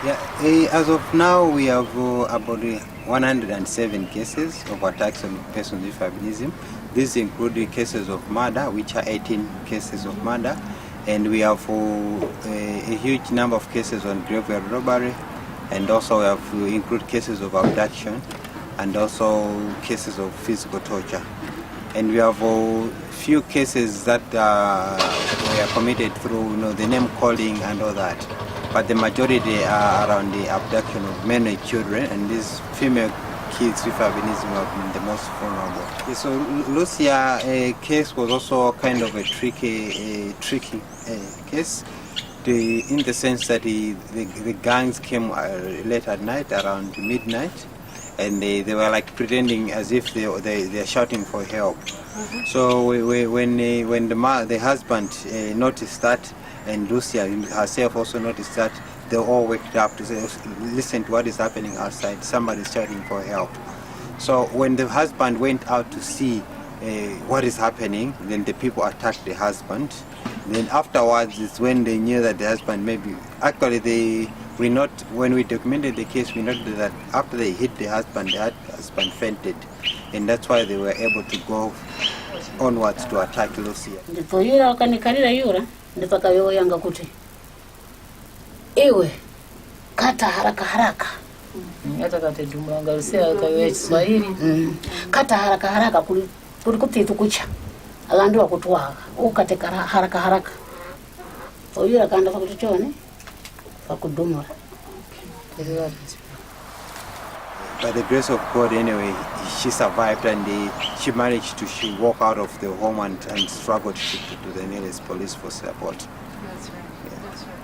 Yeah, as of now, we have about 107 cases of attacks on persons with albinism. These include cases of murder, which are 18 cases of murder, and we have a huge number of cases on graveyard robbery, and also we have to include cases of abduction, and also cases of physical torture. And we have a few cases that were committed through the name calling and all that. But the majority are around the abduction of men and children, and these female kids with albinism have been the most vulnerable. So Lucia case was also kind of a tricky case, in the sense that the gangs came late at night, around midnight, and they were like pretending as if they're shouting for help. Mm-hmm. So when the husband noticed that, and Lucia herself also noticed that, they all waked up to say, listen to what is happening outside, somebody's shouting for help. So when the husband went out to see what is happening, then the people attacked the husband. Then afterwards is when they knew that the husband when we documented the case, we noted that after they hit the husband fainted, and that's why they were able to go onwards to attack Lucia. Ndipaka yo yanga kuti ewe kata haraka haraka hata kata dumanga Lucia kawe Kiswahili kata haraka haraka kuli kuti tukucha alandiwa kutwaka ukateka haraka haraka oyura kanda fakuchone fakudumura. By the grace of God, anyway, she survived, and she managed to walk out of the home and struggled to the nearest police for support. That's right. That's right.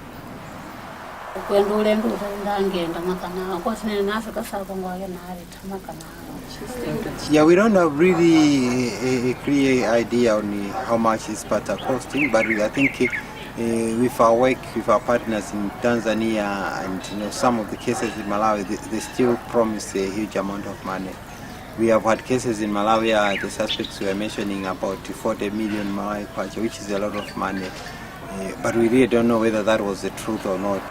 Yeah, we don't have really a clear idea on how much this part are costing, but I think with our work with our partners in Tanzania and some of the cases in Malawi, they still promise a huge amount of money. We have had cases in Malawi, the suspects were mentioning about 40 million Malawi kwacha, which is a lot of money, but we really don't know whether that was the truth or not.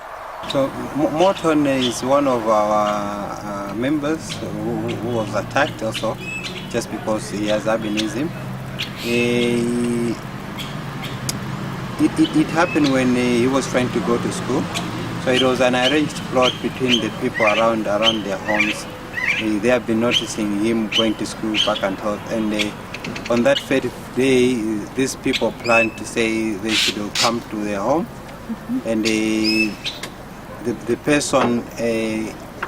So Morton is one of our members who was attacked also, just because he has albinism. It happened when he was trying to go to school. So it was an arranged plot between the people around their homes. They have been noticing him going to school back and forth. And on that fatal day, these people planned to say they should come to their home. Mm-hmm. And the person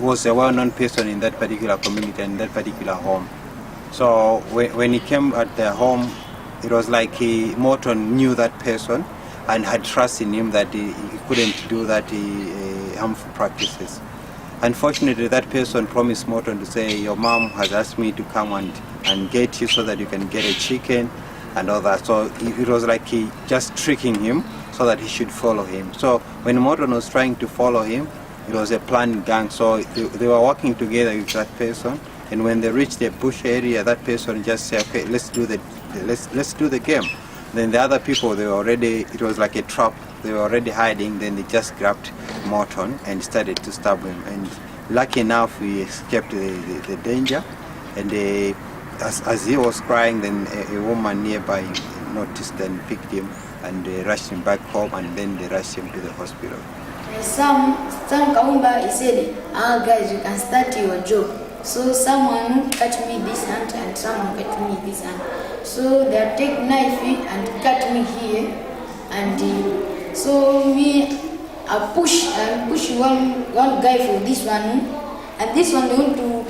was a well-known person in that particular community and that particular home. So when he came at their home, it was like Morton knew that person and had trust in him that he couldn't do that harmful practices. Unfortunately, that person promised Morton to say, your mom has asked me to come and get you so that you can get a chicken and all that. So it was like he just tricking him so that he should follow him. So when Morton was trying to follow him, it was a planned gang. So they were working together with that person. And when they reached the bush area, that person just said, okay, let's do the game. Then the other people, it was like a trap. They were already hiding. Then they just grabbed Morton and started to stab him. And lucky enough, we escaped the danger. And as he was crying, then a woman nearby noticed and picked him and rushed him back home, and then they rushed him to the hospital. Some Kaumba, he said, guys, you can start your job. So someone cut me this hand and someone cut me this hand. So they take knife and cut me here, and so me I push one guy for this one, and this one they want to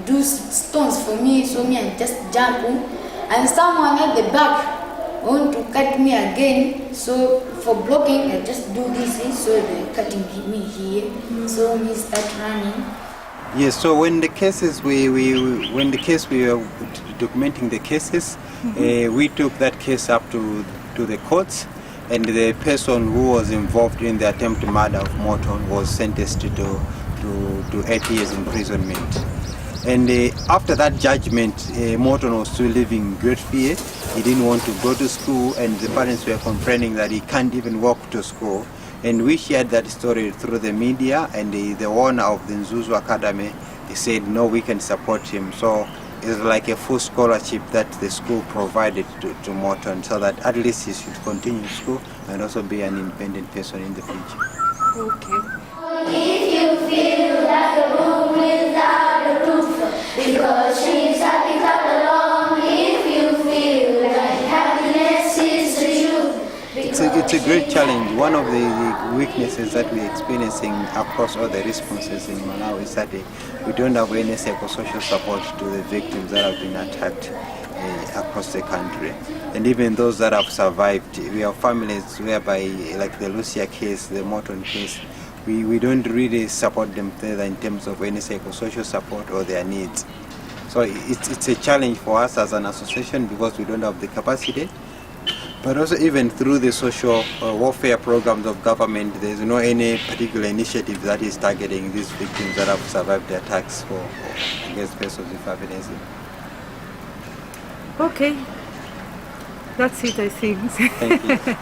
do stones for me. So me I just jump, and someone at the back want to cut me again. So for blocking I just do this. So they're cutting me here. So me start running. Yes, so when the cases we were documenting the cases, we took that case up to the courts, and the person who was involved in the attempted murder of Morton was sentenced to 8 years imprisonment. And after that judgment, Morton was still living in great fear. He didn't want to go to school, and the parents were complaining that he can't even walk to school. And we shared that story through the media, and the owner of the Nzuzu Academy, he said, no, we can support him. So it's like a full scholarship that the school provided to Morton, so that at least he should continue school and also be an independent person in the future. Okay. If you feel like a room without a roof, because she's happy clap along. If you feel like happiness is the truth. It's a great challenge. One of the weaknesses that we're experiencing across all the responses in Malawi is that we don't have any psychosocial support to the victims that have been attacked across the country. And even those that have survived, we have families whereby, like the Lucia case, the Morton case, we don't really support them further in terms of any psychosocial support or their needs. So it's a challenge for us as an association because we don't have the capacity. But also even through the social warfare programs of government, there's no any particular initiative that is targeting these victims that have survived the attacks against persons with evidence. Okay. That's it, I think. Thank you.